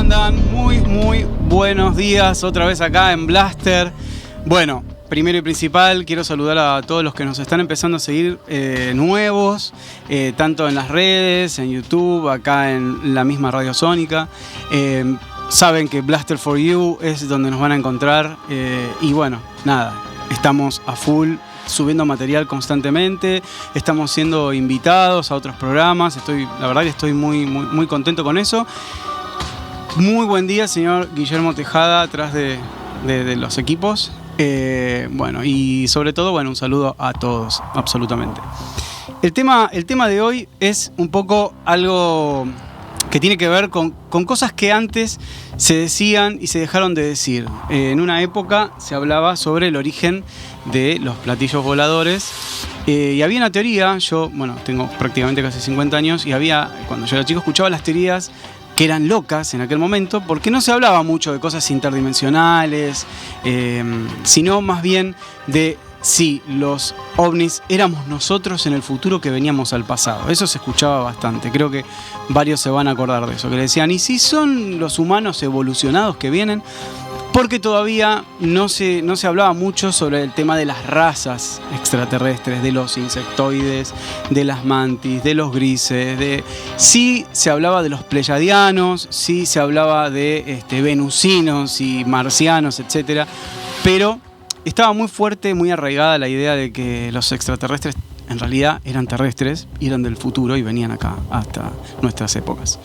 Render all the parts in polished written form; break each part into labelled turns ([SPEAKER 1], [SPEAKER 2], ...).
[SPEAKER 1] andan? Muy buenos días otra vez acá en Blaster. Bueno, primero y principal, quiero saludar a todos los que nos están empezando a seguir nuevos, tanto en las redes, en YouTube, acá en la misma Radio Sónica. Saben que Blaster for You es donde nos van a encontrar. Y bueno, nada, estamos a full subiendo material constantemente, estamos siendo invitados a otros programas. La verdad que estoy muy contento con eso. Muy buen día, señor Guillermo Tejada, atrás de los equipos. Bueno, y sobre todo, bueno, un saludo a todos, absolutamente. El tema de hoy es un poco algo que tiene que ver con cosas que antes se decían y se dejaron de decir. En una época se hablaba sobre el origen de los platillos voladores. Y había una teoría, yo, bueno, tengo prácticamente casi 50 años, y cuando yo era chico, escuchaba las teorías que eran locas en aquel momento, porque no se hablaba mucho de cosas interdimensionales, sino más bien de si los ovnis éramos nosotros en el futuro que veníamos al pasado. Eso se escuchaba bastante, creo que varios se van a acordar de eso, que le decían, ¿y si son los humanos evolucionados que vienen? Porque todavía no se hablaba mucho sobre el tema de las razas extraterrestres, de los insectoides, de las mantis, de los grises. Sí se hablaba de los pleyadianos, sí se hablaba de venusinos y marcianos, etc. Pero estaba muy fuerte, muy arraigada la idea de que los extraterrestres en realidad eran terrestres, eran del futuro y venían acá hasta nuestras épocas.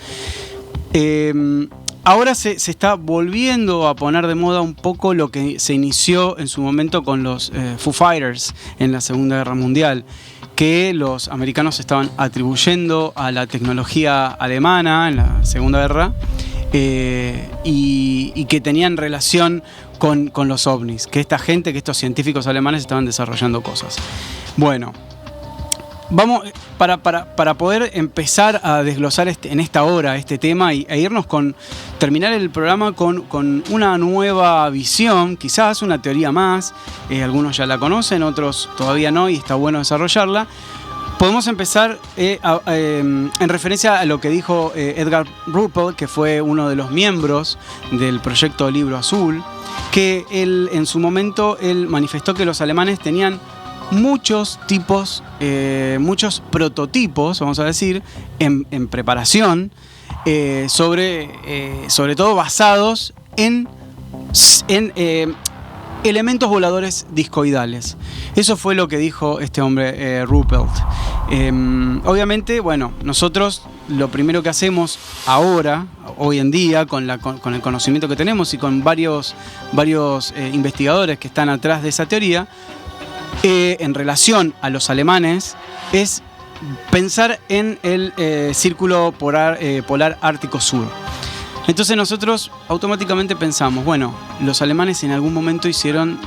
[SPEAKER 1] Ahora se está volviendo a poner de moda un poco lo que se inició en su momento con los Foo Fighters en la Segunda Guerra Mundial, que los americanos estaban atribuyendo a la tecnología alemana en la Segunda Guerra y que tenían relación con los ovnis, que que estos científicos alemanes estaban desarrollando cosas. Bueno, vamos, para poder empezar a desglosar en esta hora este tema e irnos terminar el programa con una nueva visión, quizás una teoría más, algunos ya la conocen, otros todavía no, y está bueno desarrollarla. Podemos empezar en referencia a lo que dijo Edgar Ruppel, que fue uno de los miembros del proyecto Libro Azul, que él en su momento manifestó que los alemanes tenían muchos muchos prototipos, vamos a decir, en preparación, sobre todo basados en elementos voladores discoidales. Eso fue lo que dijo este hombre, Ruppelt. Obviamente, bueno, nosotros lo primero que hacemos ahora, hoy en día, con el conocimiento que tenemos y con varios investigadores que están atrás de esa teoría, en relación a los alemanes, es pensar en el círculo polar ártico sur. Entonces nosotros automáticamente pensamos, bueno, los alemanes en algún momento hicieron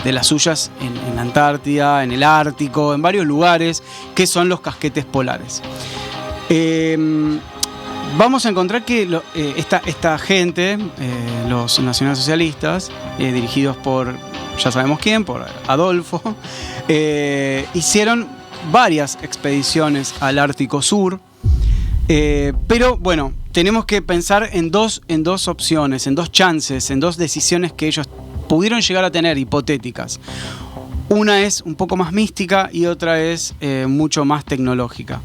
[SPEAKER 1] de las suyas en la Antártida, en el Ártico, en varios lugares, que son los casquetes polares. Vamos a encontrar que esta gente, los nacionalsocialistas, dirigidos por, ya sabemos quién, por Adolfo, hicieron varias expediciones al Ártico Sur, pero bueno, tenemos que pensar en dos opciones, en dos chances, en dos decisiones que ellos pudieron llegar a tener, hipotéticas. Una es un poco más mística y otra es mucho más tecnológica.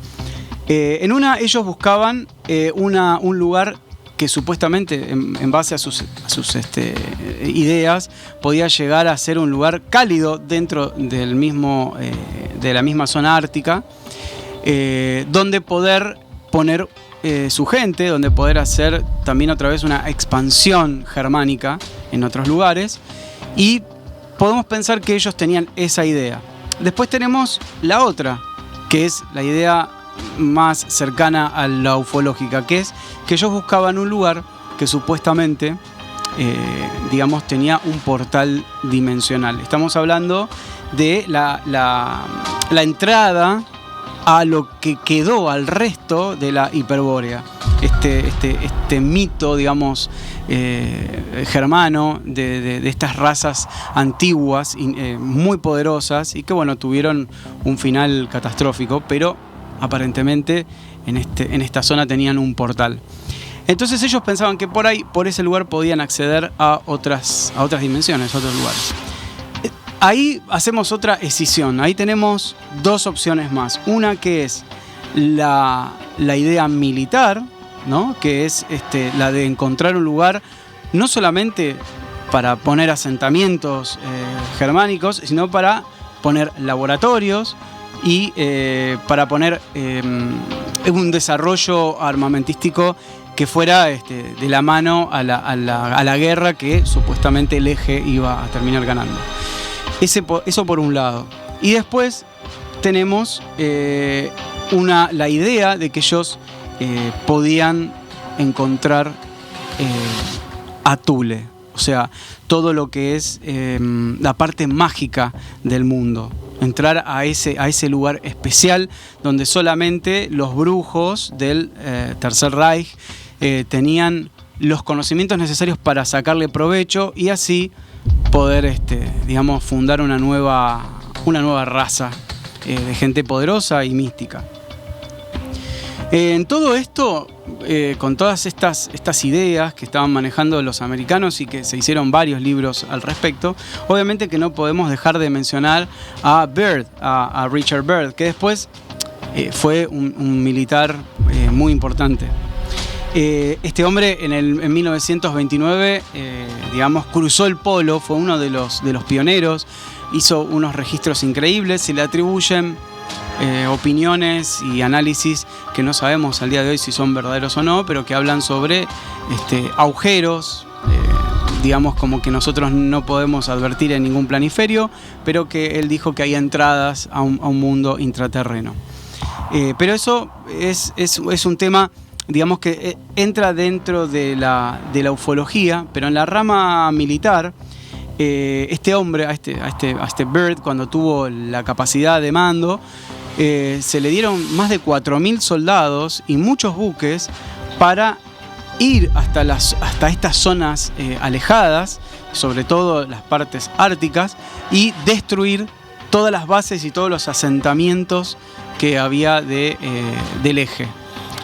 [SPEAKER 1] En una, ellos buscaban un lugar que supuestamente, en base a sus ideas, podía llegar a ser un lugar cálido dentro de la misma zona ártica, donde poder poner su gente, donde poder hacer también otra vez una expansión germánica en otros lugares, y podemos pensar que ellos tenían esa idea. Después tenemos la otra, que es la idea más cercana a la ufológica, que es que ellos buscaban un lugar que supuestamente, tenía un portal dimensional. Estamos hablando de la entrada a lo que quedó al resto de la Hiperbórea. Este mito, digamos, germano de estas razas antiguas, muy poderosas, y que, bueno, tuvieron un final catastrófico, pero aparentemente en esta zona tenían un portal. Entonces ellos pensaban que por ahí, por ese lugar, podían acceder a otras dimensiones, a otros lugares. Ahí hacemos otra escisión. Ahí tenemos dos opciones más. Una que es la idea militar, ¿no? Que es la de encontrar un lugar no solamente para poner asentamientos germánicos, sino para poner laboratorios y para poner un desarrollo armamentístico que fuera de la mano a la guerra que supuestamente el eje iba a terminar ganando. Eso por un lado. Y después tenemos la idea de que ellos podían encontrar a Thule, o sea, todo lo que es la parte mágica del mundo. Entrar a ese lugar especial donde solamente los brujos del Tercer Reich tenían los conocimientos necesarios para sacarle provecho y así poder, digamos, fundar una nueva raza de gente poderosa y mística. En todo esto, con todas estas ideas que estaban manejando los americanos y que se hicieron varios libros al respecto, obviamente que no podemos dejar de mencionar a Byrd, a Richard Byrd, que después fue un militar muy importante. Este hombre en 1929, digamos, cruzó el polo, fue uno de los pioneros, hizo unos registros increíbles, se le atribuyen opiniones y análisis que no sabemos al día de hoy si son verdaderos o no, pero que hablan sobre agujeros, digamos, como que nosotros no podemos advertir en ningún planiferio, pero que él dijo que hay entradas a un mundo intraterreno. Pero eso es un tema, digamos, que entra dentro de la ufología, pero en la rama militar, este hombre, a este Byrd, cuando tuvo la capacidad de mando, se le dieron más de 4.000 soldados y muchos buques para ir hasta estas zonas alejadas, sobre todo las partes árticas, y destruir todas las bases y todos los asentamientos que había del eje.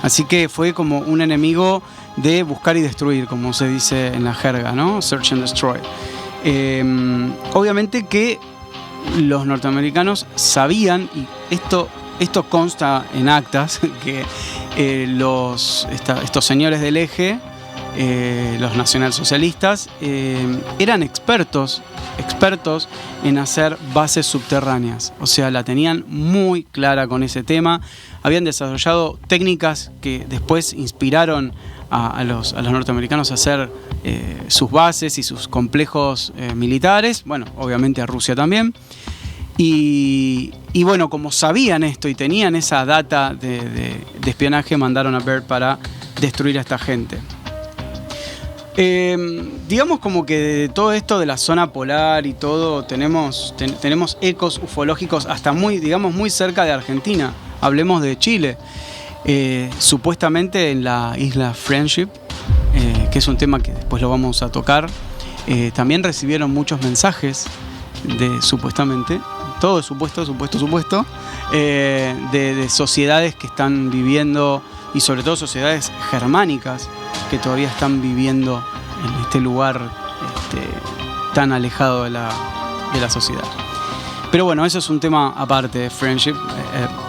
[SPEAKER 1] Así que fue como un enemigo de buscar y destruir, como se dice en la jerga, ¿no? Search and destroy. Obviamente que los norteamericanos sabían, y esto consta en actas, que estos señores del eje, los nacionalsocialistas, eran expertos en hacer bases subterráneas. O sea, la tenían muy clara con ese tema. Habían desarrollado técnicas que después inspiraron a los norteamericanos a hacer sus bases y sus complejos militares. Bueno, obviamente a Rusia también. Y bueno, como sabían esto y tenían esa data de espionaje, mandaron a Byrd para destruir a esta gente. Digamos como que de todo esto de la zona polar y todo, tenemos ecos ufológicos hasta muy cerca de Argentina. Hablemos de Chile. Supuestamente en la isla Friendship, que es un tema que después lo vamos a tocar, también recibieron muchos mensajes supuestamente, todo es supuesto, de sociedades que están viviendo, y sobre todo sociedades germánicas que todavía están viviendo en este lugar tan alejado de la sociedad. Pero bueno, eso es un tema aparte de Friendship,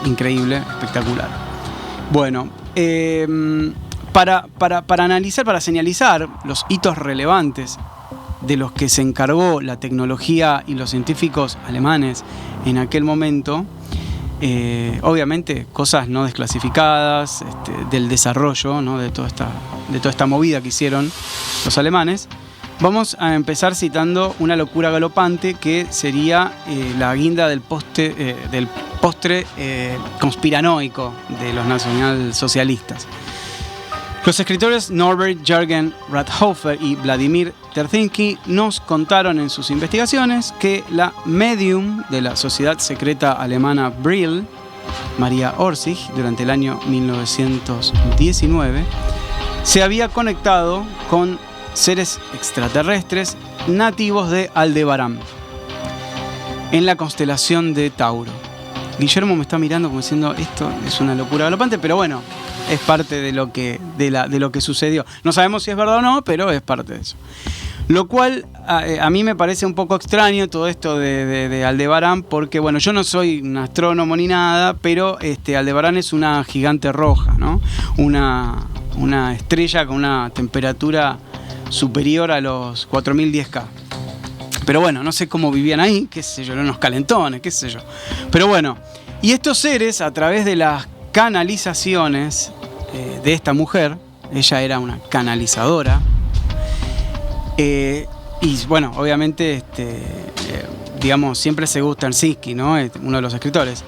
[SPEAKER 1] increíble, espectacular. Bueno, para analizar, para señalizar los hitos relevantes de los que se encargó la tecnología y los científicos alemanes en aquel momento, obviamente cosas no desclasificadas, del desarrollo, ¿no? de toda esta movida que hicieron los alemanes. Vamos a empezar citando una locura galopante que sería la guinda del postre conspiranoico de los nacionalsocialistas. Los escritores Norbert Jürgen Rathofer y Vladimir Terzinski nos contaron en sus investigaciones que la medium de la sociedad secreta alemana Brill, Maria Orsig, durante el año 1919, se había conectado con seres extraterrestres nativos de Aldebarán, en la constelación de Tauro. Guillermo me está mirando como diciendo, esto es una locura galopante, pero bueno, Es parte de lo que sucedió. No sabemos si es verdad o no, pero es parte de eso. Lo cual a mí me parece un poco extraño todo esto de Aldebarán, porque bueno, yo no soy un astrónomo ni nada, pero Aldebarán es una gigante roja, ¿no? Una estrella con una temperatura superior a los 4010K. Pero bueno, no sé cómo vivían ahí, qué sé yo, unos calentones, qué sé yo. Pero bueno, y estos seres, a través de las canalizaciones de esta mujer, ella era una canalizadora, y bueno, obviamente, digamos, siempre según Sternsinsky, ¿no? Uno de los escritores,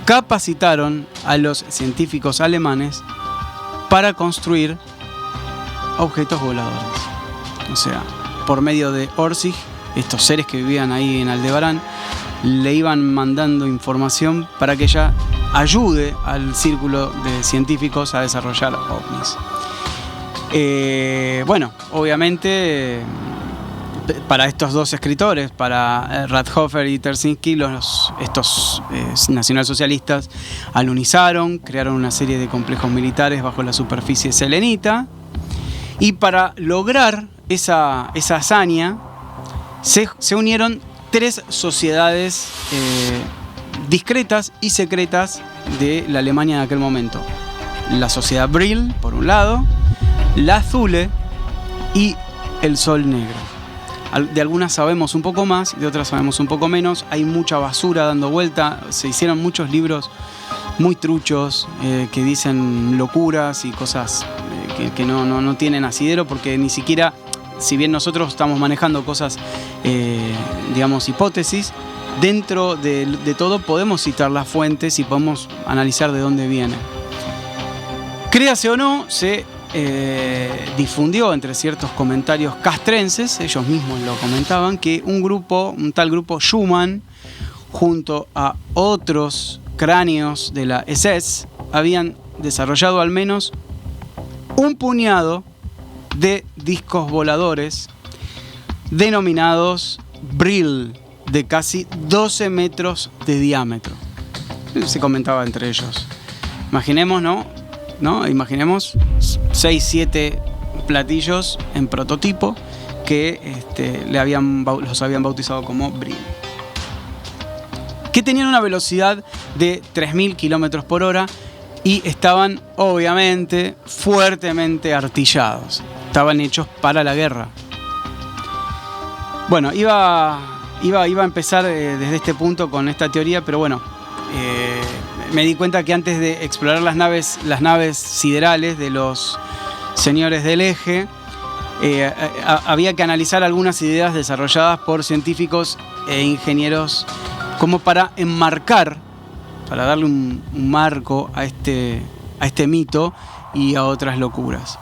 [SPEAKER 1] capacitaron a los científicos alemanes para construir objetos voladores. O sea, por medio de Orszag, estos seres que vivían ahí en Aldebarán le iban mandando información para que ella ayude al círculo de científicos a desarrollar ovnis. Bueno, obviamente para estos dos escritores, para Radhofer y Sternsinsky, estos nacionalsocialistas alunizaron, crearon una serie de complejos militares bajo la superficie selenita, y para lograr esa hazaña se unieron 3 sociedades discretas y secretas de la Alemania de aquel momento. La sociedad Brill, por un lado, la Thule y el Sol Negro. De algunas sabemos un poco más, de otras sabemos un poco menos. Hay mucha basura dando vuelta. Se hicieron muchos libros muy truchos que dicen locuras y cosas que no tienen asidero, porque ni siquiera, si bien nosotros estamos manejando cosas, digamos, hipótesis, dentro de todo podemos citar las fuentes y podemos analizar de dónde vienen. Créase o no, se difundió entre ciertos comentarios castrenses, ellos mismos lo comentaban, que un tal grupo Schumann, junto a otros cráneos de la SS, habían desarrollado al menos un puñado de discos voladores denominados Brill, de casi 12 metros de diámetro. Se comentaba entre ellos. Imaginemos, ¿no? Imaginemos 6-7 platillos en prototipo que los habían bautizado como Brill, que tenían una velocidad de 3.000 kilómetros por hora y estaban obviamente fuertemente artillados. Estaban hechos para la guerra. Bueno, iba a empezar desde este punto con esta teoría, pero bueno, me di cuenta que antes de explorar las naves siderales de los señores del eje, había que analizar algunas ideas desarrolladas por científicos e ingenieros como para enmarcar, para darle un marco a este mito y a otras locuras.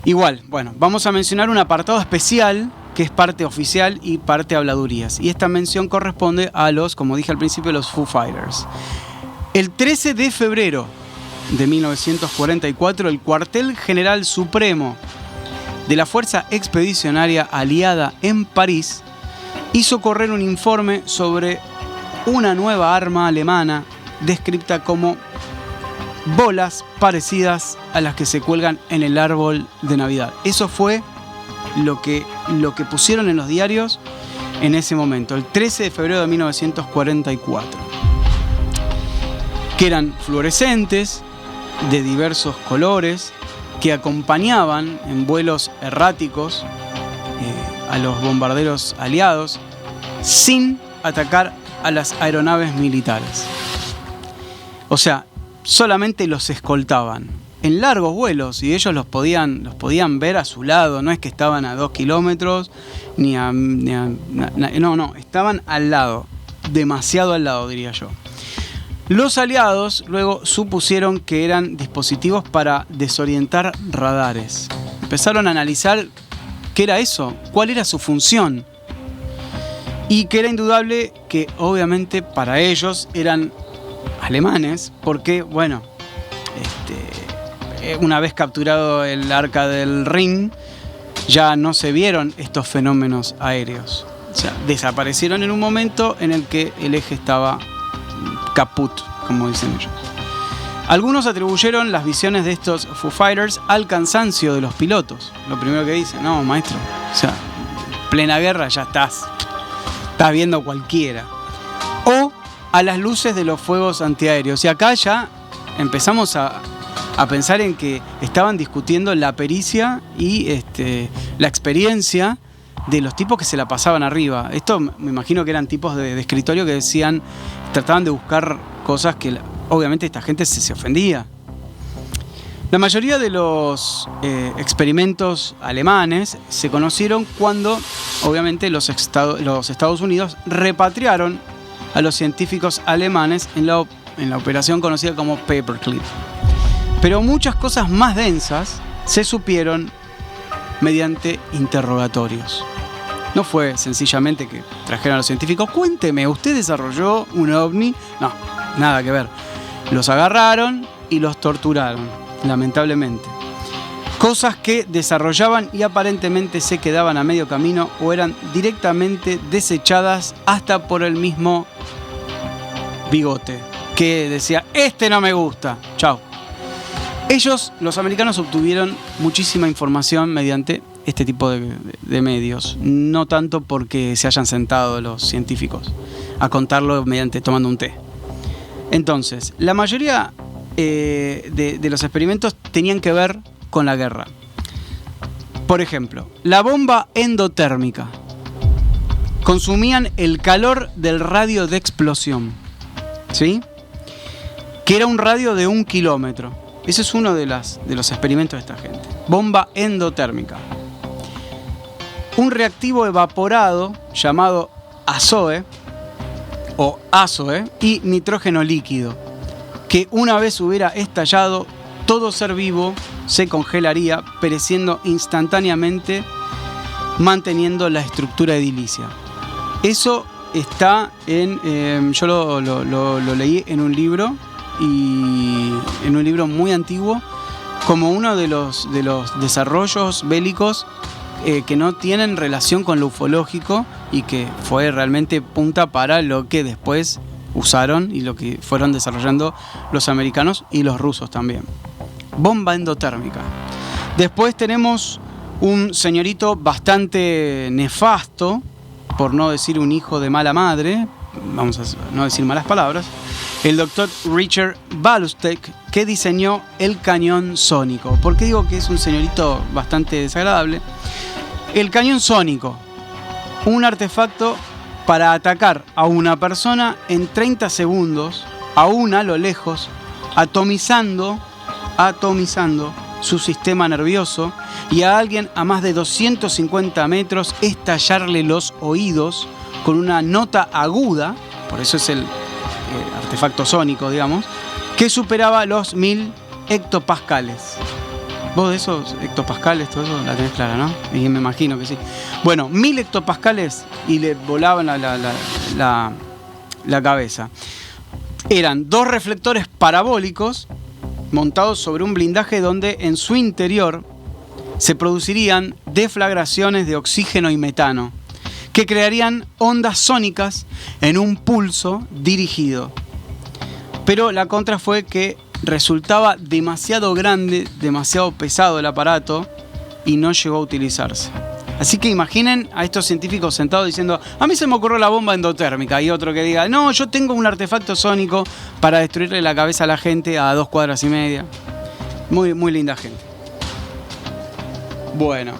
[SPEAKER 1] Igual, bueno, vamos a mencionar un apartado especial que es parte oficial y parte habladurías. Y esta mención corresponde a los, como dije al principio, los Foo Fighters. El 13 de febrero de 1944, el Cuartel General Supremo de la Fuerza Expedicionaria Aliada en París hizo correr un informe sobre una nueva arma alemana descrita como bolas parecidas a las que se cuelgan en el árbol de Navidad. Eso fue lo que pusieron en los diarios en ese momento, el 13 de febrero de 1944. Que eran fluorescentes, de diversos colores, que acompañaban en vuelos erráticos a los bombarderos aliados, sin atacar a las aeronaves militares. O sea, solamente los escoltaban en largos vuelos y ellos los podían ver a su lado. No es que estaban a 2 kilómetros, no, estaban al lado, demasiado al lado, diría yo. Los aliados luego supusieron que eran dispositivos para desorientar radares. Empezaron a analizar qué era eso, cuál era su función. Y que era indudable que obviamente para ellos eran alemanes, porque bueno, una vez capturado el Arca del Rin, ya no se vieron estos fenómenos aéreos. O sea, desaparecieron en un momento en el que el eje estaba caput, como dicen ellos. Algunos atribuyeron las visiones de estos Foo Fighters al cansancio de los pilotos. Lo primero que dicen, no, maestro, o sea, plena guerra ya estás viendo cualquiera. O a las luces de los fuegos antiaéreos. Y acá ya empezamos a pensar en que estaban discutiendo la pericia y la experiencia de los tipos que se la pasaban arriba. Esto me imagino que eran tipos de escritorio que decían, trataban de buscar cosas que obviamente esta gente se ofendía. La mayoría de los experimentos alemanes se conocieron cuando, obviamente, los Estados Unidos repatriaron a los científicos alemanes en la operación conocida como Paperclip. Pero muchas cosas más densas se supieron mediante interrogatorios. No fue sencillamente que trajeron a los científicos, cuénteme, ¿usted desarrolló un ovni? No, nada que ver. Los agarraron y los torturaron, lamentablemente. Cosas que desarrollaban y aparentemente se quedaban a medio camino o eran directamente desechadas hasta por el mismo bigote, que decía, no me gusta, chao. Ellos, los americanos, obtuvieron muchísima información mediante este tipo de medios, no tanto porque se hayan sentado los científicos a contarlo tomando un té. Entonces, la mayoría de los experimentos tenían que ver con la guerra. Por ejemplo, la bomba endotérmica. Consumían el calor del radio de explosión, ¿sí? Que era un radio de 1 kilómetro. Ese es uno de los experimentos de esta gente. Bomba endotérmica. Un reactivo evaporado llamado azoe o azoe y nitrógeno líquido, que una vez hubiera estallado, todo ser vivo se congelaría, pereciendo instantáneamente, manteniendo la estructura edilicia. Eso está yo lo leí en un libro, y en un libro muy antiguo, como uno de los desarrollos bélicos que no tienen relación con lo ufológico y que fue realmente punta para lo que después usaron y lo que fueron desarrollando los americanos y los rusos también. Bomba endotérmica. Después tenemos un señorito bastante nefasto, por no decir un hijo de mala madre, vamos a no decir malas palabras, el doctor Richard Balustek, que diseñó el cañón sónico. ¿Por qué digo que es un señorito bastante desagradable? El cañón sónico, un artefacto para atacar a una persona en 30 segundos, a lo lejos, atomizando su sistema nervioso, y a alguien a más de 250 metros estallarle los oídos con una nota aguda, por eso es el artefacto sónico, digamos, que superaba los 1000 hectopascales. Vos de esos hectopascales, todo eso la tenés clara, ¿no? Y me imagino que sí. Bueno, 1000 hectopascales y le volaban la cabeza. Eran 2 reflectores parabólicos montados sobre un blindaje donde en su interior se producirían deflagraciones de oxígeno y metano, que crearían ondas sónicas en un pulso dirigido. Pero la contra fue que resultaba demasiado grande, demasiado pesado el aparato y no llegó a utilizarse. Así que imaginen a estos científicos sentados diciendo, a mí se me ocurrió la bomba endotérmica, y otro que diga, no, yo tengo un artefacto sónico para destruirle la cabeza a la gente a 2 cuadras y media. Muy, muy linda gente. Bueno.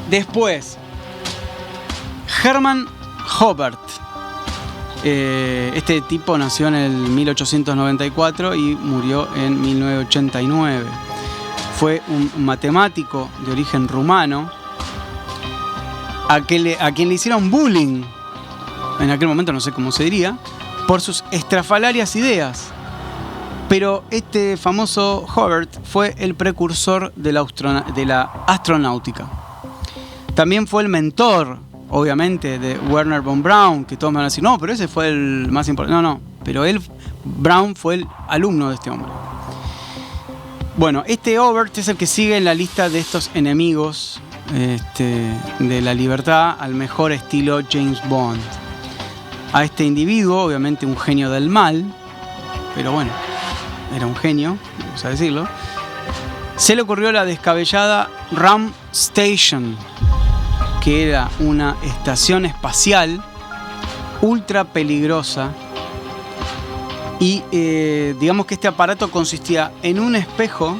[SPEAKER 1] Después, Hermann Oberth. Este tipo nació en el 1894 y murió en 1989. Fue un matemático de origen rumano a quien le hicieron bullying, en aquel momento no sé cómo se diría, por sus estrafalarias ideas. Pero este famoso Oberth fue el precursor de la astronáutica. También fue el mentor, obviamente, de Wernher von Braun, que todos me van a decir, no, pero ese fue el más importante. No, pero Braun fue el alumno de este hombre. Bueno, este Oberth es el que sigue en la lista de estos enemigos de la libertad al mejor estilo James Bond. A este individuo, obviamente un genio del mal, pero bueno, era un genio, vamos a decirlo, se le ocurrió la descabellada Ram Station, que era una estación espacial ultra peligrosa. Y digamos que este aparato consistía en un espejo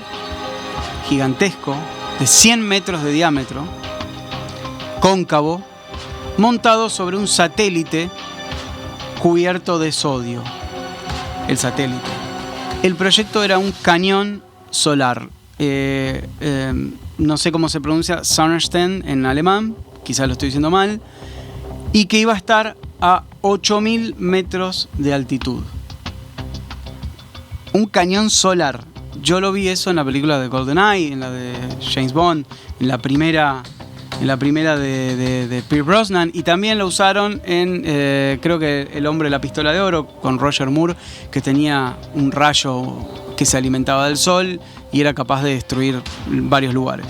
[SPEAKER 1] gigantesco de 100 metros de diámetro, cóncavo, montado sobre un satélite cubierto de sodio. El satélite. El proyecto era un cañón solar. No sé cómo se pronuncia, Sonnenstein en alemán, quizás lo estoy diciendo mal, y que iba a estar a 8.000 metros de altitud. Un cañón solar. Yo lo vi eso en la película de GoldenEye, en la de James Bond, en la primera de Pierce Brosnan, y también lo usaron en, creo que El hombre de la pistola de oro, con Roger Moore, que tenía un rayo que se alimentaba del sol y era capaz de destruir varios lugares.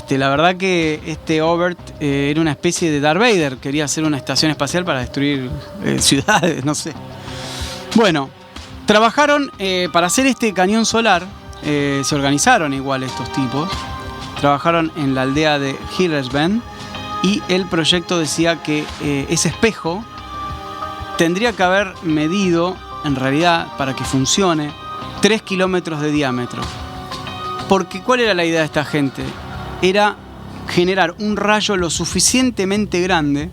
[SPEAKER 1] La verdad que este Obert era una especie de Darth Vader, quería hacer una estación espacial para destruir ciudades, no sé. Bueno, trabajaron para hacer este cañón solar, se organizaron igual estos tipos. Trabajaron en la aldea de Hillersbend y el proyecto decía que ese espejo tendría que haber medido, en realidad, para que funcione, 3 kilómetros de diámetro. Porque ¿cuál era la idea de esta gente? Era generar un rayo lo suficientemente grande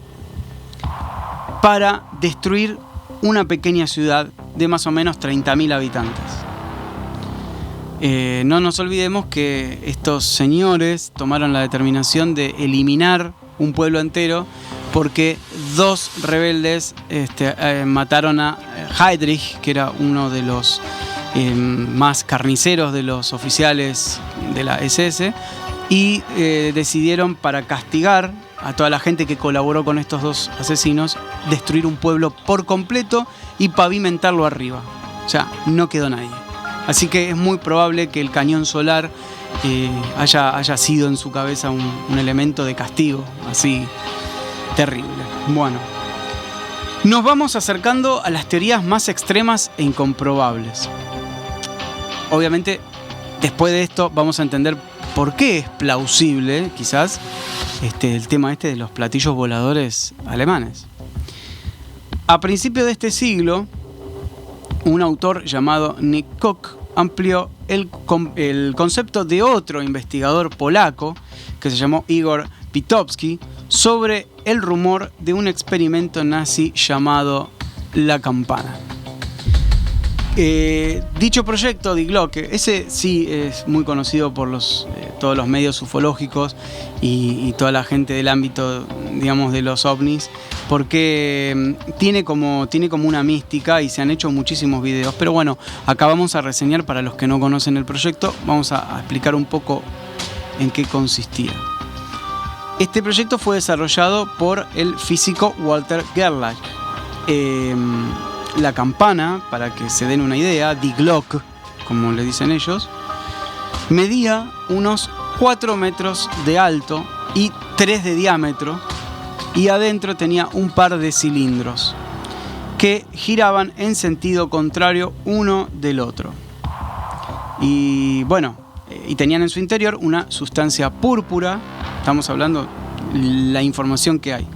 [SPEAKER 1] para destruir una pequeña ciudad de más o menos 30.000 habitantes. No nos olvidemos que estos señores tomaron la determinación de eliminar un pueblo entero porque 2 rebeldes mataron a Heydrich, que era uno de los más carniceros de los oficiales de la SS, y decidieron, para castigar a toda la gente que colaboró con estos 2 asesinos, destruir un pueblo por completo y pavimentarlo arriba. O sea, no quedó nadie. Así que es muy probable que el cañón solar haya sido en su cabeza un elemento de castigo, así terrible. Bueno, nos vamos acercando a las teorías más extremas e incomprobables. Obviamente, después de esto vamos a entender por qué es plausible, quizás, el tema de los platillos voladores alemanes. A principios de este siglo, un autor llamado Nick Koch amplió el concepto de otro investigador polaco que se llamó Igor Pitowski sobre el rumor de un experimento nazi llamado La Campana. Dicho proyecto, Die Glocke, ese sí es muy conocido por todos los medios ufológicos y toda la gente del ámbito, digamos, de los ovnis, porque tiene como una mística y se han hecho muchísimos videos. Pero bueno, acá vamos a reseñar, para los que no conocen el proyecto, vamos a explicar un poco en qué consistía. Este proyecto fue desarrollado por el físico Walter Gerlach. La campana, para que se den una idea, Die Glocke, como le dicen ellos, medía unos 4 metros de alto y 3 de diámetro, y adentro tenía un par de cilindros que giraban en sentido contrario uno del otro. Y bueno, y tenían en su interior una sustancia púrpura, estamos hablando la información que hay.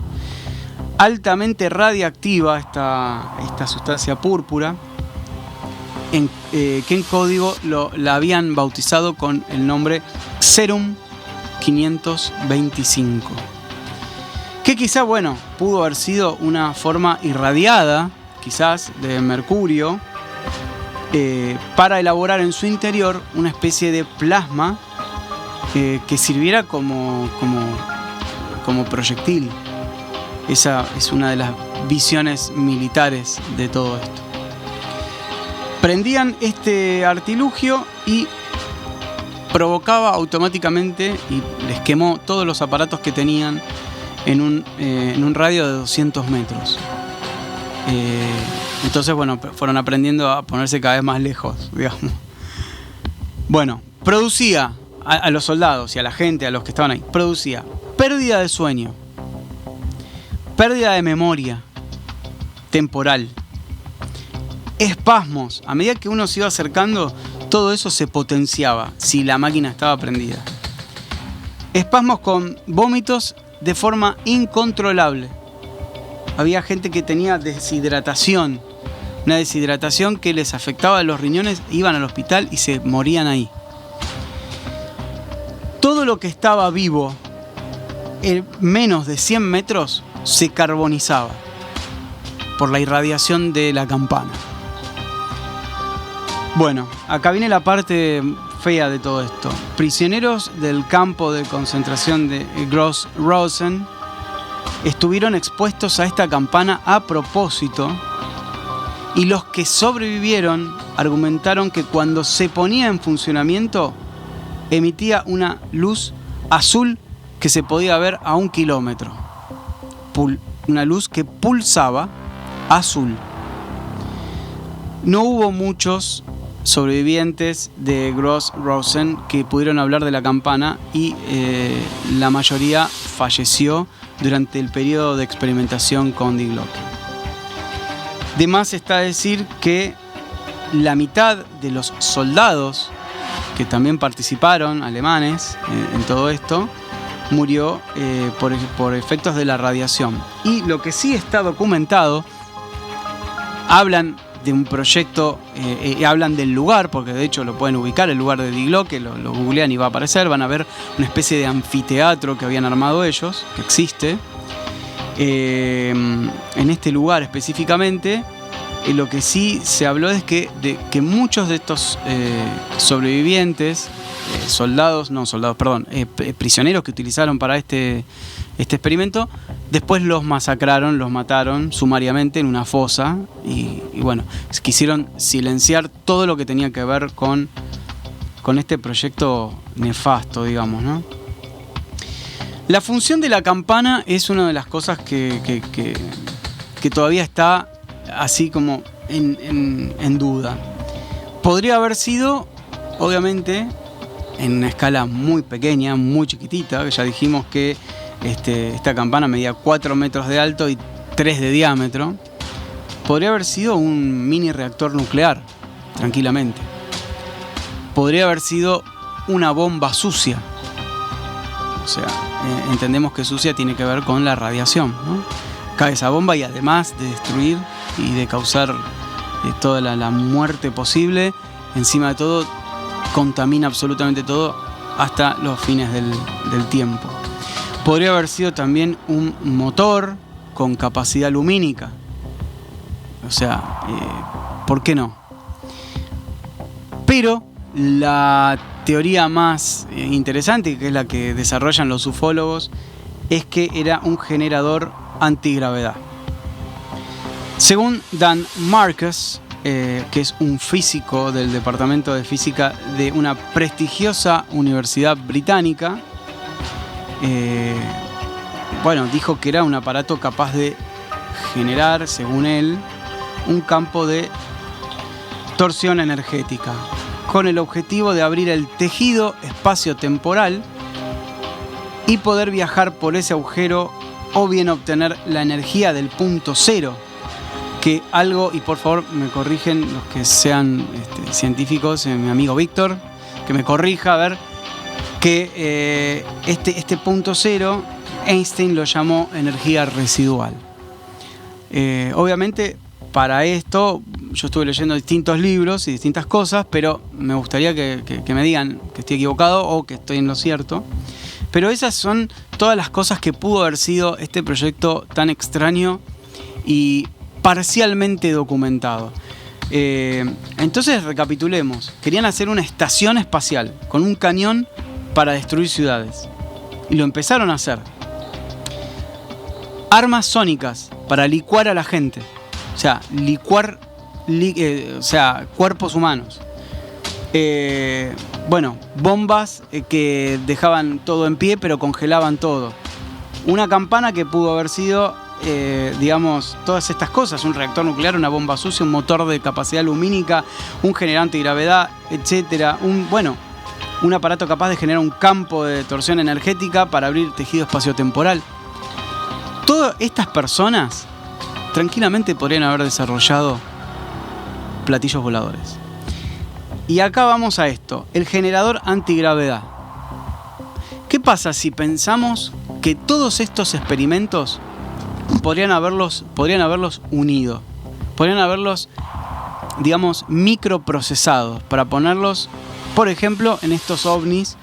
[SPEAKER 1] Altamente radiactiva esta sustancia púrpura, que en código la habían bautizado con el nombre Serum 525, que quizá, bueno, pudo haber sido una forma irradiada, quizás, de mercurio, para elaborar en su interior una especie de plasma que sirviera como proyectil. Esa es una de las visiones militares de todo esto. Prendían este artilugio y provocaba automáticamente, y les quemó todos los aparatos que tenían en un radio de 200 metros. Entonces, bueno, fueron aprendiendo a ponerse cada vez más lejos, digamos. Bueno, producía a los soldados y a la gente, a los que estaban ahí, producía pérdida de sueño, pérdida de memoria temporal, espasmos. A medida que uno se iba acercando, todo eso se potenciaba si la máquina estaba prendida. Espasmos con vómitos de forma incontrolable. Había gente que tenía deshidratación, una deshidratación que les afectaba a los riñones, iban al hospital y se morían ahí. Todo lo que estaba vivo en menos de 100 metros se carbonizaba por la irradiación de la campana. Bueno, acá viene la parte fea de todo esto. Prisioneros del campo de concentración de Gross-Rosen estuvieron expuestos a esta campana a propósito, y los que sobrevivieron argumentaron que cuando se ponía en funcionamiento emitía una luz azul que se podía ver a 1 kilómetro. Una luz que pulsaba azul. No hubo muchos sobrevivientes de Gross-Rosen que pudieron hablar de la campana, y la mayoría falleció durante el periodo de experimentación con Die Glocke. De más está decir que la mitad de los soldados que también participaron, alemanes, en todo esto, murió por efectos de la radiación. Y lo que sí está documentado, hablan de un proyecto, hablan del lugar, porque de hecho lo pueden ubicar, el lugar de Die Glocke, lo googlean y va a aparecer, van a ver una especie de anfiteatro que habían armado ellos, que existe. En este lugar específicamente, lo que sí se habló es que muchos de estos sobrevivientes, prisioneros que utilizaron para este experimento, después los masacraron, los mataron sumariamente en una fosa, y bueno, quisieron silenciar todo lo que tenía que ver con este proyecto nefasto, digamos, ¿no? La función de la campana es una de las cosas que todavía está así como en duda. Podría haber sido, obviamente, en una escala muy pequeña, muy chiquitita. Ya dijimos que esta campana medía 4 metros de alto y 3 de diámetro. Podría haber sido un mini reactor nuclear, tranquilamente. Podría haber sido una bomba sucia. O sea, entendemos que sucia tiene que ver con la radiación, ¿no? Cae esa bomba y además de destruir y de causar toda la muerte posible, encima de todo contamina absolutamente todo hasta los fines del tiempo. Podría haber sido también un motor con capacidad lumínica. O sea, ¿por qué no? Pero la teoría más interesante, que es la que desarrollan los ufólogos, es que era un generador antigravedad. Según Dan Marcus, que es un físico del Departamento de Física de una prestigiosa universidad británica, dijo que era un aparato capaz de generar, según él, un campo de torsión energética, con el objetivo de abrir el tejido espacio-temporal y poder viajar por ese agujero, o bien obtener la energía del punto cero. Que algo, y por favor me corrigen los que sean científicos, mi amigo Víctor, que me corrija, a ver, que este punto cero, Einstein lo llamó energía residual. Obviamente, para esto, yo estuve leyendo distintos libros y distintas cosas, pero me gustaría que me digan que estoy equivocado o que estoy en lo cierto. Pero esas son todas las cosas que pudo haber sido este proyecto tan extraño y parcialmente documentado. Entonces recapitulemos. Querían hacer una estación espacial con un cañón para destruir ciudades. Y lo empezaron a hacer. Armas sónicas para licuar a la gente. O sea, cuerpos humanos. Bombas que dejaban todo en pie pero congelaban todo. Una campana que pudo haber sido, todas estas cosas: un reactor nuclear, una bomba sucia, un motor de capacidad lumínica, un generante de gravedad, etcétera. Un aparato capaz de generar un campo de torsión energética para abrir tejido espaciotemporal. Todas estas personas tranquilamente podrían haber desarrollado platillos voladores. Y acá vamos a esto, el generador antigravedad. ¿Qué pasa si pensamos que todos estos experimentos podrían haberlos unido? Podrían haberlos, digamos, microprocesados para ponerlos, por ejemplo, en estos ovnis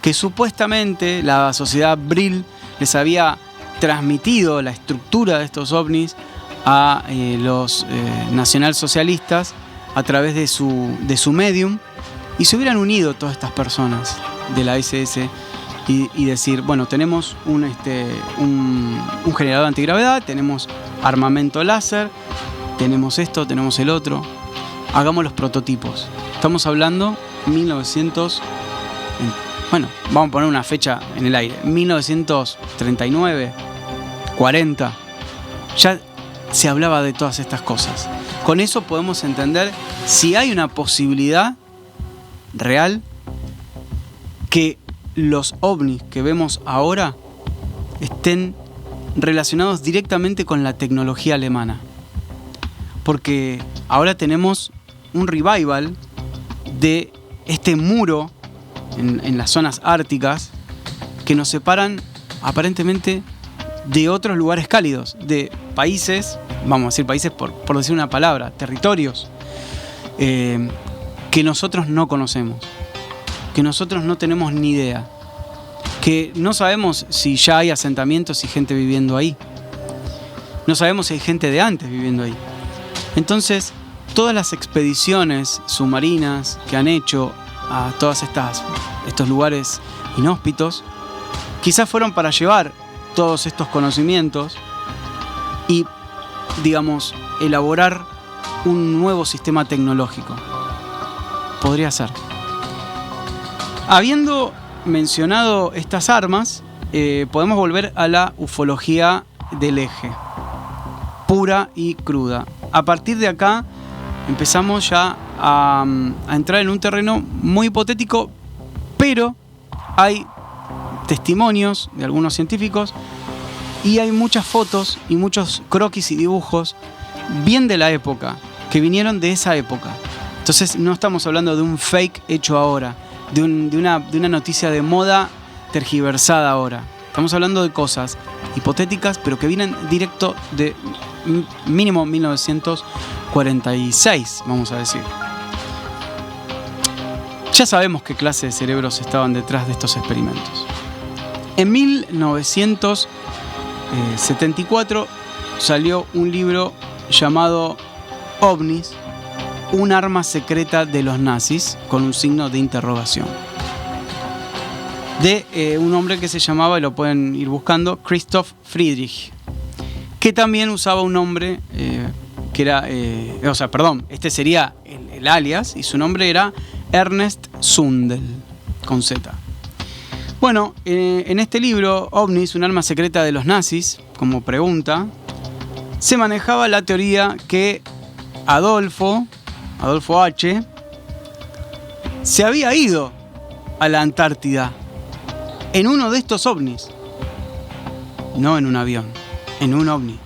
[SPEAKER 1] que supuestamente la sociedad Brill les había transmitido la estructura de estos ovnis a los nacionalsocialistas a través de su medium, y se hubieran unido todas estas personas de la SS y decir, bueno, tenemos un generador de antigravedad, tenemos armamento láser, tenemos esto, tenemos el otro, hagamos los prototipos. Estamos hablando 1900, bueno, vamos a poner una fecha en el aire, 1939, 40, ya se hablaba de todas estas cosas. Con eso podemos entender si hay una posibilidad real que los ovnis que vemos ahora estén relacionados directamente con la tecnología alemana. Porque ahora tenemos un revival de este muro en las zonas árticas que nos separan aparentemente de otros lugares cálidos, de países, vamos a decir países por decir una palabra, territorios que nosotros no conocemos, que nosotros no tenemos ni idea, que no sabemos si ya hay asentamientos y gente viviendo ahí, no sabemos si hay gente de antes viviendo ahí. Entonces, todas las expediciones submarinas que han hecho a todos estos lugares inhóspitos, quizás fueron para llevar todos estos conocimientos y, digamos, elaborar un nuevo sistema tecnológico. Podría ser. Habiendo mencionado estas armas, podemos volver a la ufología del eje, pura y cruda. A partir de acá empezamos ya a entrar en un terreno muy hipotético, pero hay testimonios de algunos científicos y hay muchas fotos y muchos croquis y dibujos bien de la época, que vinieron de esa época. Entonces no estamos hablando de un fake hecho ahora, de una noticia de moda tergiversada ahora. Estamos hablando de cosas hipotéticas, pero que vienen directo de mínimo 1946, vamos a decir. Ya sabemos qué clase de cerebros estaban detrás de estos experimentos. En 1974 salió un libro llamado OVNIs, un arma secreta de los nazis, con un signo de interrogación, de un hombre que se llamaba, y lo pueden ir buscando, Christoph Friedrich, que también usaba un nombre que era, este sería el alias, y su nombre era Ernest Zundel, con Z. Bueno, en este libro, OVNIs, un arma secreta de los nazis, como pregunta, se manejaba la teoría que Adolfo H., se había ido a la Antártida en uno de estos ovnis. No en un avión, en un ovni.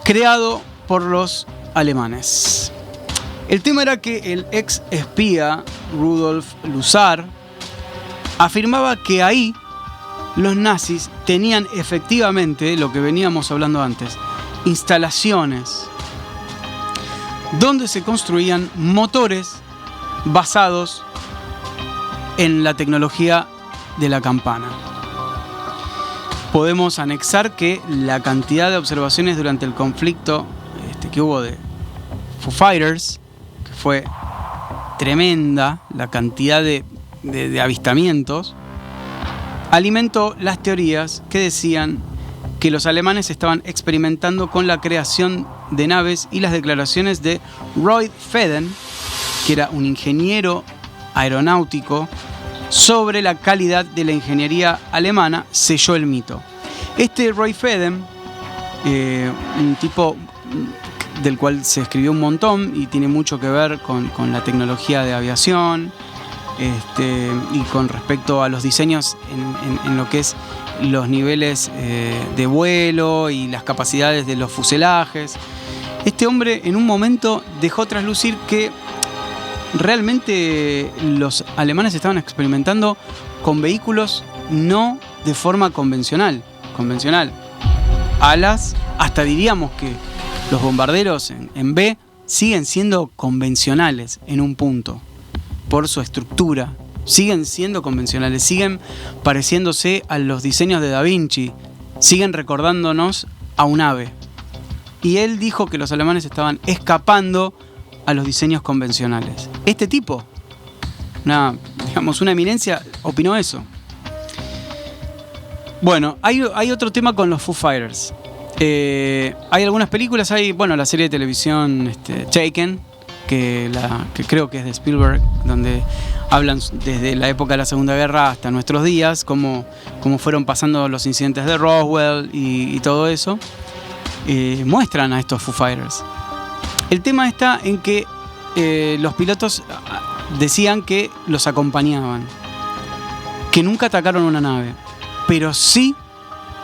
[SPEAKER 1] Creado por los alemanes. El tema era que el ex espía Rudolf Lusar afirmaba que ahí los nazis tenían efectivamente, lo que veníamos hablando antes, instalaciones donde se construían motores basados en la tecnología de la campana. Podemos anexar que la cantidad de observaciones durante el conflicto que hubo de Foo Fighters, que fue tremenda, la cantidad de avistamientos, alimentó las teorías que decían que los alemanes estaban experimentando con la creación de naves, y las declaraciones de Roy Fedden, que era un ingeniero aeronáutico, sobre la calidad de la ingeniería alemana, selló el mito. Este Roy Fedden, un tipo del cual se escribió un montón y tiene mucho que ver con la tecnología de aviación, y con respecto a los diseños en lo que es los niveles de vuelo y las capacidades de los fuselajes. Este hombre en un momento dejó traslucir que realmente los alemanes estaban experimentando con vehículos no de forma convencional. Alas, hasta diríamos que los bombarderos en B siguen siendo convencionales en un punto, por su estructura. Siguen siendo convencionales, siguen pareciéndose a los diseños de Da Vinci, siguen recordándonos a un ave. Y él dijo que los alemanes estaban escapando a los diseños convencionales. Este tipo, una eminencia, opinó eso. Bueno, hay otro tema con los Foo Fighters. Hay algunas películas, la serie de televisión Taken, que creo que es de Spielberg, donde hablan desde la época de la Segunda Guerra hasta nuestros días, cómo fueron pasando los incidentes de Roswell y todo eso. Muestran a estos Foo Fighters. El tema está en que los pilotos decían que los acompañaban, que nunca atacaron una nave, pero sí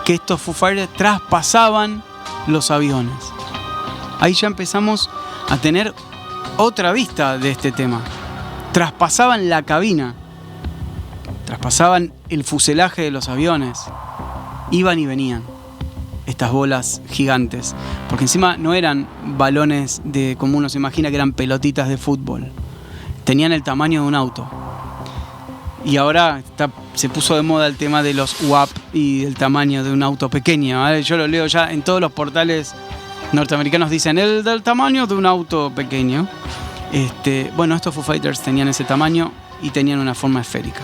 [SPEAKER 1] que estos Foo Fighters traspasaban los aviones. Ahí ya empezamos a tener otra vista de este tema. Traspasaban la cabina, traspasaban el fuselaje de los aviones, iban y venían estas bolas gigantes, porque encima no eran balones como uno se imagina, que eran pelotitas de fútbol, tenían el tamaño de un auto. Y ahora se puso de moda el tema de los UAP y el tamaño de un auto pequeño, ¿vale? Yo lo leo ya en todos los portales norteamericanos, dicen el del tamaño de un auto pequeño. Estos Foo Fighters tenían ese tamaño y tenían una forma esférica.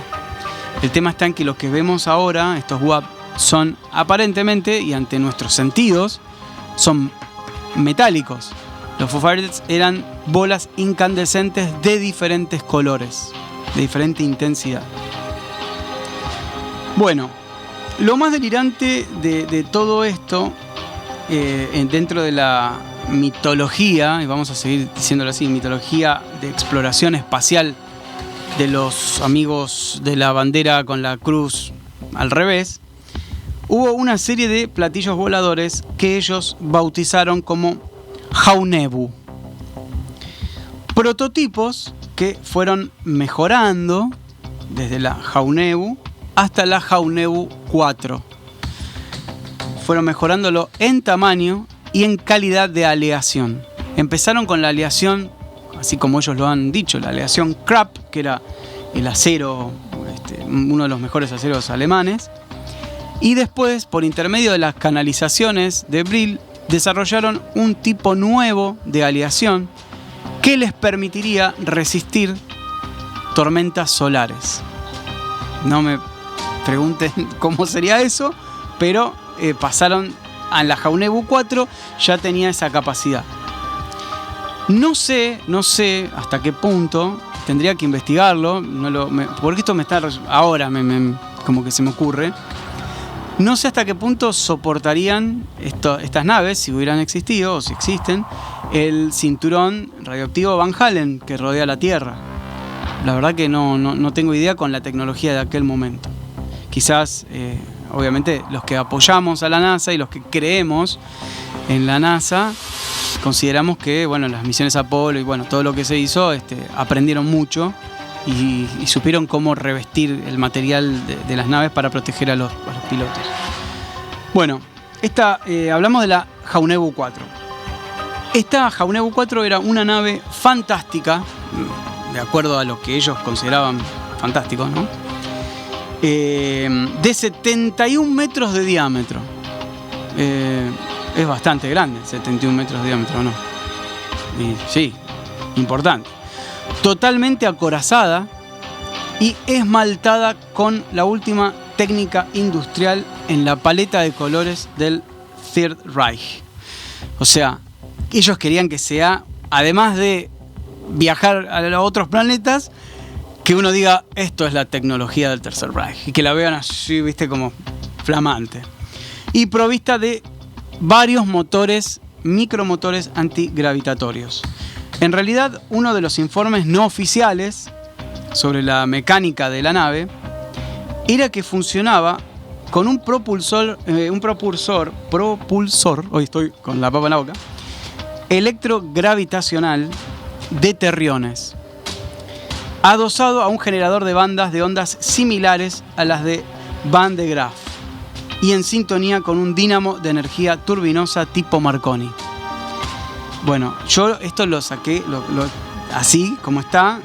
[SPEAKER 1] El tema está en que lo que vemos ahora, estos UAP, son aparentemente, y ante nuestros sentidos, son metálicos. Los Foo Fighters eran bolas incandescentes de diferentes colores, de diferente intensidad. Bueno, lo más delirante de todo esto, dentro de la mitología, y vamos a seguir diciéndolo así, mitología de exploración espacial de los amigos de la bandera con la cruz al revés, hubo una serie de platillos voladores que ellos bautizaron como Jaunebu. Prototipos que fueron mejorando desde la Jaunebu hasta la Jaunebu 4. Fueron mejorándolo en tamaño y en calidad de aleación. Empezaron con la aleación, así como ellos lo han dicho, la aleación Krupp, que era el acero, uno de los mejores aceros alemanes. Y después, por intermedio de las canalizaciones de Brill, desarrollaron un tipo nuevo de aleación que les permitiría resistir tormentas solares. No me pregunten cómo sería eso, pero pasaron a la Jaunebu 4, ya tenía esa capacidad. No sé hasta qué punto, tendría que investigarlo, porque esto me está ahora como que se me ocurre. No sé hasta qué punto soportarían estas naves, si hubieran existido o si existen, el cinturón radioactivo Van Allen que rodea la Tierra. La verdad que no tengo idea con la tecnología de aquel momento. Quizás, obviamente, los que apoyamos a la NASA y los que creemos en la NASA, consideramos que las misiones Apolo y todo lo que se hizo, aprendieron mucho y supieron cómo revestir el material de las naves para proteger a los pilotos. Bueno, hablamos de la Jaunebu 4. Esta Jaunebu 4 era una nave fantástica, de acuerdo a lo que ellos consideraban fantástico, ¿no? De 71 metros de diámetro. Es bastante grande, 71 metros de diámetro, ¿no? Y sí, importante. Totalmente acorazada y esmaltada con la última técnica industrial en la paleta de colores del Third Reich. O sea, ellos querían que sea, además de viajar a otros planetas, que uno diga, esto es la tecnología del Tercer Reich, y que la vean así, viste, como flamante. Y provista de varios micromotores antigravitatorios. En realidad, uno de los informes no oficiales sobre la mecánica de la nave era que funcionaba con un propulsor, hoy estoy con la papa en la boca, electrogravitacional de terriones, adosado a un generador de bandas de ondas similares a las de Van de Graaff y en sintonía con un dínamo de energía turbinosa tipo Marconi. Bueno, yo esto lo saqué así como está,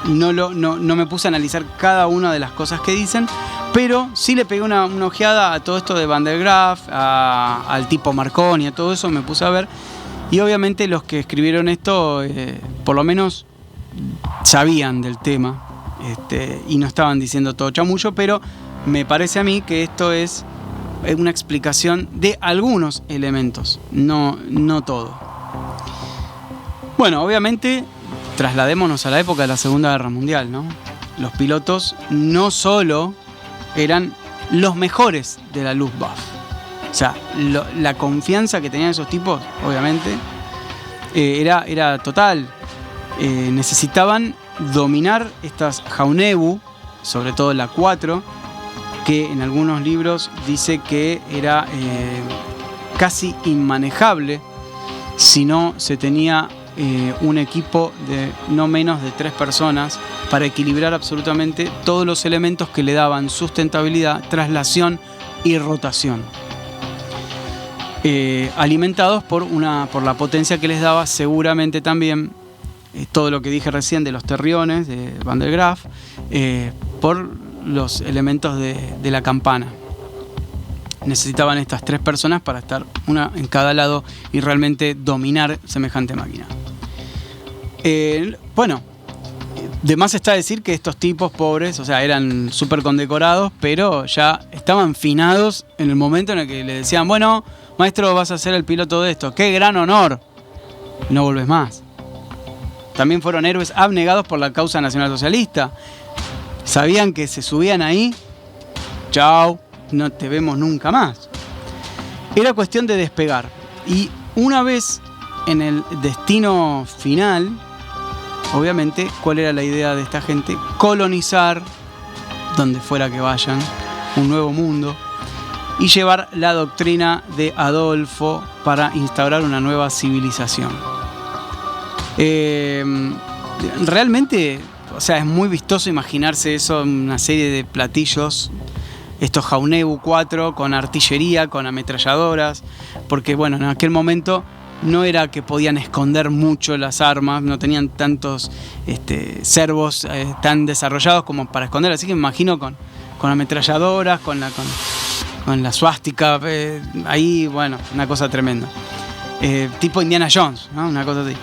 [SPEAKER 1] no me puse a analizar cada una de las cosas que dicen, pero sí le pegué una ojeada a todo esto de Van der Graaf, al tipo Marconi, a todo eso me puse a ver. Y obviamente los que escribieron esto, por lo menos sabían del tema, y no estaban diciendo todo chamullo, pero me parece a mí que esto es una explicación de algunos elementos, no todo. Bueno, obviamente trasladémonos a la época de la Segunda Guerra Mundial, ¿no? Los pilotos no solo eran los mejores de la Luftwaffe, o sea, la confianza que tenían esos tipos, obviamente, era total. Necesitaban dominar estas Jaunebus, sobre todo la 4, que en algunos libros dice que era casi inmanejable si no se tenía un equipo de no menos de 3 personas para equilibrar absolutamente todos los elementos que le daban sustentabilidad, traslación y rotación, alimentados por la potencia que les daba seguramente también todo lo que dije recién de los terriones de Van der Graaf, por los elementos de la campana. Necesitaban estas 3 personas para estar una en cada lado y realmente dominar semejante máquina. Bueno, de más está decir que estos tipos pobres, o sea, eran súper condecorados, pero ya estaban finados en el momento en el que le decían: bueno, maestro, vas a ser el piloto de esto. ¡Qué gran honor! No volvés más. También fueron héroes abnegados por la causa nacionalsocialista. Sabían que se subían ahí, chao, no te vemos nunca más. Era cuestión de despegar. Y una vez en el destino final, obviamente, ¿cuál era la idea de esta gente? Colonizar, donde fuera que vayan, un nuevo mundo y llevar la doctrina de Adolfo para instaurar una nueva civilización. Realmente, o sea, es muy vistoso imaginarse eso, una serie de platillos, estos Jaunebus 4 con artillería, con ametralladoras, porque bueno, en aquel momento no era que podían esconder mucho las armas, no tenían tantos servos tan desarrollados como para esconder, así que me imagino con ametralladoras, con la suástica, ahí, bueno, una cosa tremenda. Tipo Indiana Jones, ¿no? Una cosa así.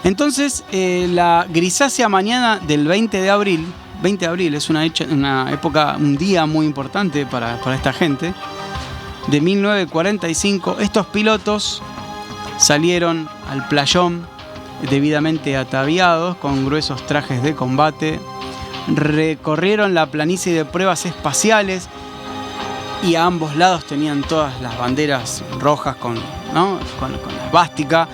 [SPEAKER 1] Entonces, la grisácea mañana del 20 de abril es una época, un día muy importante para esta gente, de 1945, estos pilotos salieron al playón debidamente ataviados con gruesos trajes de combate, recorrieron la planicie de pruebas espaciales y a ambos lados tenían todas las banderas rojas con la esvástica,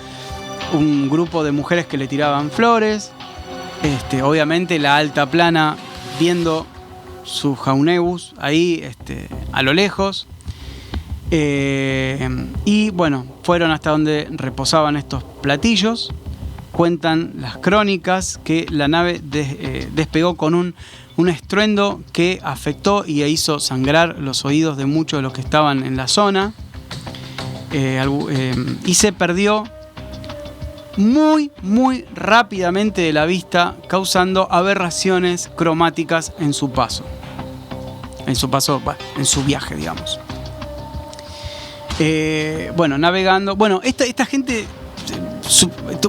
[SPEAKER 1] un grupo de mujeres que le tiraban flores, obviamente la alta plana viendo sus Jaunebus ahí a lo lejos. Y bueno, fueron hasta donde reposaban estos platillos. Cuentan las crónicas que la nave despegó con un estruendo que afectó y hizo sangrar los oídos de muchos de los que estaban en la zona, y se perdió muy rápidamente de la vista, causando aberraciones cromáticas en su viaje, digamos. Bueno, navegando. Bueno, esta gente.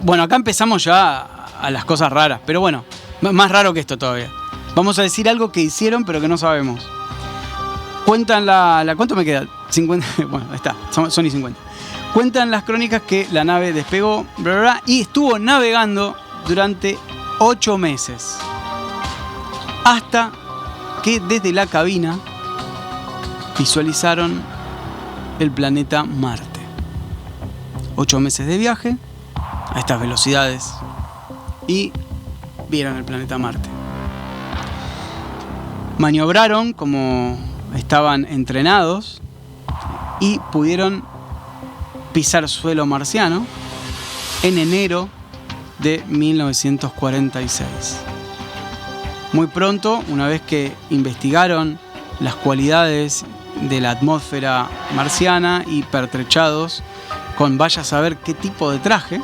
[SPEAKER 1] Bueno, acá empezamos ya a las cosas raras, pero bueno, más raro que esto todavía. Vamos a decir algo que hicieron, pero que no sabemos. Cuentan ¿cuánto me queda? 50. Bueno, ahí está, son y 50. Cuentan las crónicas que la nave despegó, bla, bla, bla, y estuvo navegando durante 8 meses. Hasta que desde la cabina visualizaron el planeta Marte. 8 meses de viaje a estas velocidades y vieron el planeta Marte. Maniobraron como estaban entrenados y pudieron pisar suelo marciano en enero de 1946. Muy pronto, una vez que investigaron las cualidades de la atmósfera marciana y pertrechados con vaya a saber qué tipo de traje,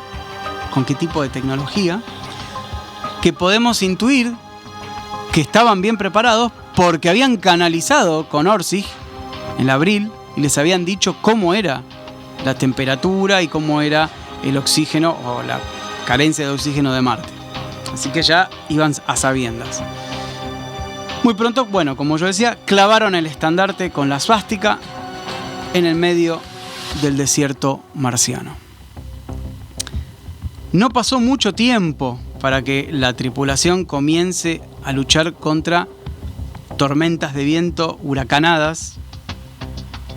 [SPEAKER 1] con qué tipo de tecnología, que podemos intuir que estaban bien preparados porque habían canalizado con Orszag en abril y les habían dicho cómo era la temperatura y cómo era el oxígeno o la carencia de oxígeno de Marte. Así que ya iban a sabiendas. Muy pronto, bueno, como yo decía, clavaron el estandarte con la svástica en el medio del desierto marciano. No pasó mucho tiempo para que la tripulación comience a luchar contra tormentas de viento huracanadas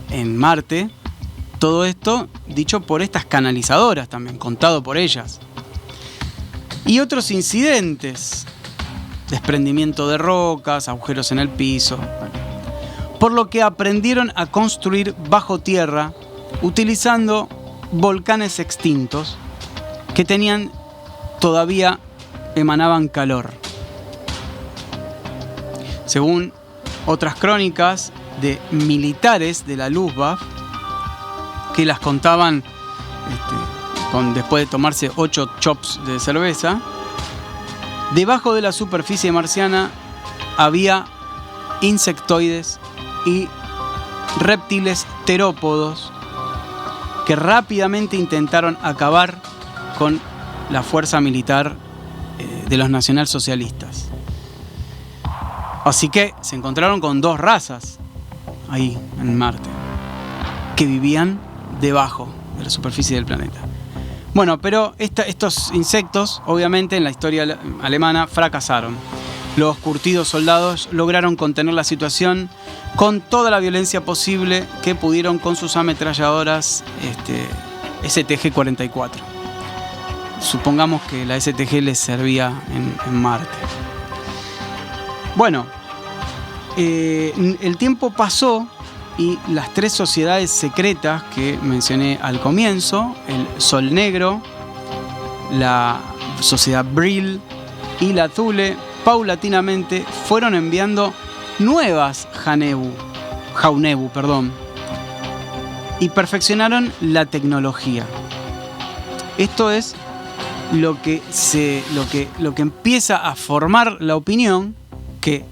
[SPEAKER 1] en Marte. Todo esto dicho por estas canalizadoras también, contado por ellas. Y otros incidentes, desprendimiento de rocas, agujeros en el piso, por lo que aprendieron a construir bajo tierra utilizando volcanes extintos que todavía emanaban calor. Según otras crónicas de militares de la Luftwaffe que las contaban después de tomarse 8 chops de cerveza, debajo de la superficie marciana había insectoides y reptiles terópodos que rápidamente intentaron acabar con la fuerza militar de los nacionalsocialistas. Así que se encontraron con 2 razas ahí en Marte que vivían debajo de la superficie del planeta. Bueno, pero estos insectos, obviamente, en la historia alemana fracasaron. Los curtidos soldados lograron contener la situación con toda la violencia posible que pudieron con sus ametralladoras STG-44. Supongamos que la STG les servía en Marte. Bueno, el tiempo pasó y las 3 sociedades secretas que mencioné al comienzo, el Sol Negro, la Sociedad Brill y la Thule, paulatinamente fueron enviando nuevas Jaunebu, y perfeccionaron la tecnología. Esto es lo que empieza a formar la opinión que,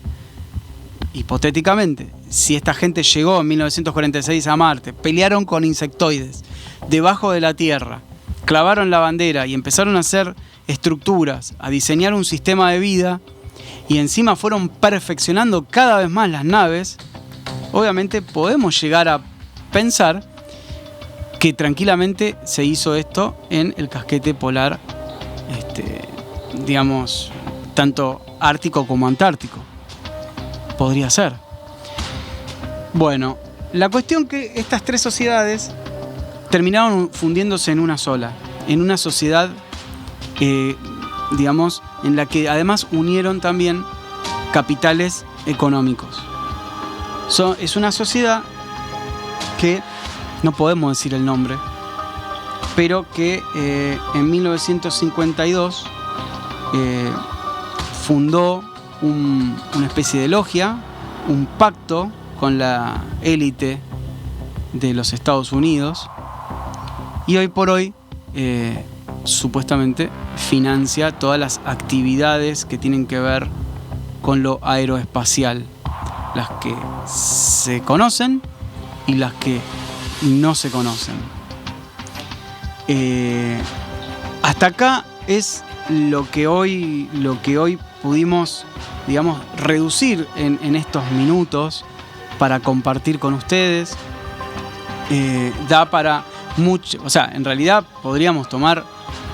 [SPEAKER 1] hipotéticamente, si esta gente llegó en 1946 a Marte, pelearon con insectoides debajo de la Tierra, clavaron la bandera y empezaron a hacer estructuras, a diseñar un sistema de vida y encima fueron perfeccionando cada vez más las naves, obviamente podemos llegar a pensar que tranquilamente se hizo esto en el casquete polar, tanto ártico como antártico. Podría ser. Bueno, la cuestión que estas 3 sociedades terminaron fundiéndose en una sola, en una sociedad, en la que además unieron también capitales económicos. Es una sociedad que, no podemos decir el nombre, pero que en 1952 fundó una especie de logia, un pacto con la élite de los Estados Unidos y hoy por hoy supuestamente financia todas las actividades que tienen que ver con lo aeroespacial, las que se conocen y las que no se conocen. Hasta acá es lo que hoy pudimos, reducir en estos minutos para compartir con ustedes. Da para mucho, en realidad podríamos tomar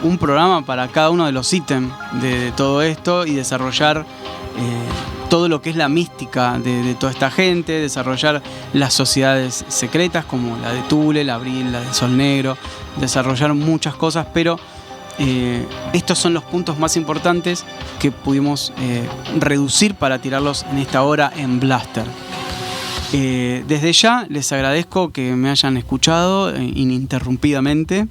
[SPEAKER 1] un programa para cada uno de los ítems de todo esto y desarrollar todo lo que es la mística de toda esta gente, desarrollar las sociedades secretas como la de Thule, la Brill, la de Sol Negro, desarrollar muchas cosas, pero estos son los puntos más importantes que pudimos reducir para tirarlos en esta hora en Blaster. Desde ya les agradezco que me hayan escuchado ininterrumpidamente.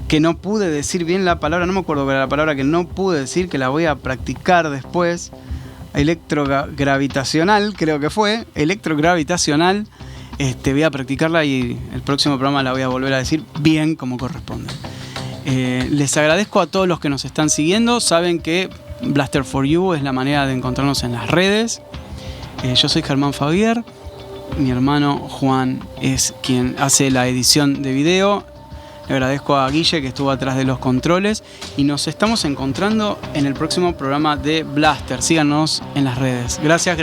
[SPEAKER 1] Que no pude decir bien la palabra, no me acuerdo cuál era la palabra que no pude decir, que la voy a practicar después. Electrogravitacional, creo que fue. Electrogravitacional. Voy a practicarla y el próximo programa la voy a volver a decir bien como corresponde. Les agradezco a todos los que nos están siguiendo. Saben que Blaster for You es la manera de encontrarnos en las redes. Yo soy Germán Fabier. Mi hermano Juan es quien hace la edición de video. Le agradezco a Guille que estuvo atrás de los controles. Y nos estamos encontrando en el próximo programa de Blaster. Síganos en las redes. Gracias.